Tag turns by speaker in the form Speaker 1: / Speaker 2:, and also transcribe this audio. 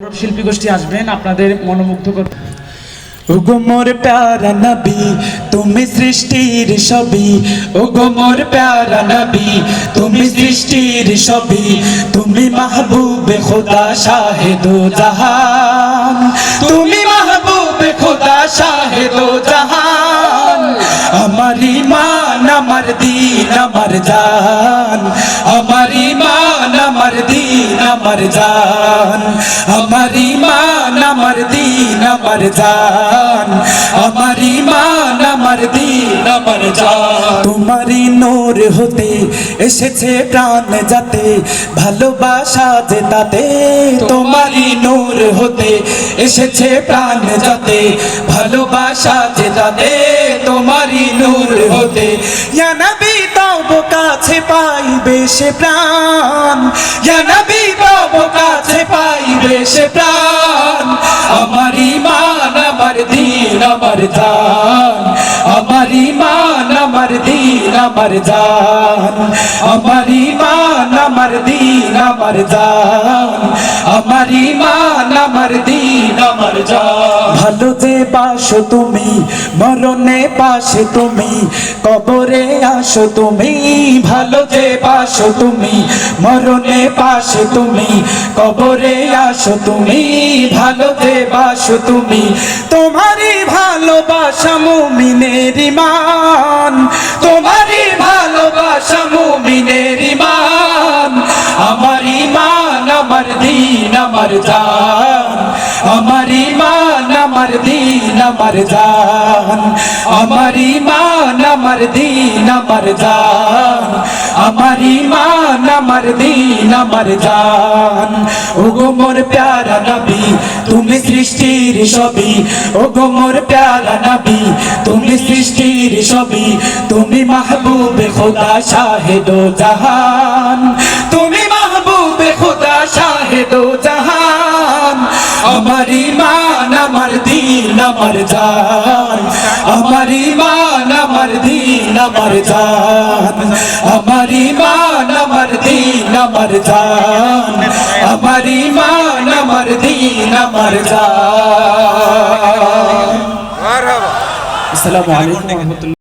Speaker 1: শিল্পী গোষ্ঠী আসবেন আপনাদের মনোমুগ্ধ করতে।
Speaker 2: ওগো মোর প্যারা নবী তুমি সৃষ্টির ছবি, ওগো মোর প্যারা নবী তুমি সৃষ্টির ছবি, তুমি মাহবুবে খোদা শাহে দো জাহান, তুমি মাহবুবে খোদা শাহে দো জাহান। আমার ঈমান আমার দীন আমার জান, আমার ঈমান আমার দীন আমার জান, আমার ঈমান আমার দীন আমার জান, আমার ঈমান আমার দীন আমার জান। তোমারই নূর হতে এসেছে প্রাণ যাতে, ভালোবাসা যে তাতে, তোমারই নূর হতে এসেছে প্রাণ যাতে, ভালোবাসা যে তাতে, তোমারই নূর হতে। ইয়া নবী তব কাছে পাইবে সে প্রাণ, ইয়া নবী তব কাছে পাইবে সে প্রাণ। আমার ঈমান আমার দীন আমার জান, আমার ঈমান আমার দীন আমার জান, আমার ঈমান আমার দীন আমার জান, আমার ঈমান আমার দীন আমার জান। ভালো যে বাসো তুমি মরণে পাশে তুমি, কবরে আসো তুমি, ভালো যে বাসো তুমি মরণে পাশে তুমি, কবরে আসো তুমি, ভালো যে বাসো তুমি। তোমারই ভালোবাসা মুমিনের ঈমান, তোমারই ভালোবাসা মুমিনের ঈমান। আমার ঈমান আমার দীন আমার জান, আমার ঈমান আমার দীন আমার জান, আমার ঈমান আমার দীন আমার জান, আমার ঈমান আমার দীন আমার জান। ওগো মোর প্যারা নবী তুমি সৃষ্টির ছবি, ওগো মোর প্যারা নবী তুমি সৃষ্টির ছবি, তুমি মাহবুবে খোদা শাহে দো জাহান, তুমি মাহবুবে খোদা শাহে দো জাহান। আমার ঈমান আমার দীন আমার জান, আমার ঈমান আমার দীন আমার জান, আমার ঈমান আমার দীন আমার জান, আমার ঈমান আমার দীন আমার জান। আসসালামু আলাইকুম ওয়া রাহমাতুল্লাহ।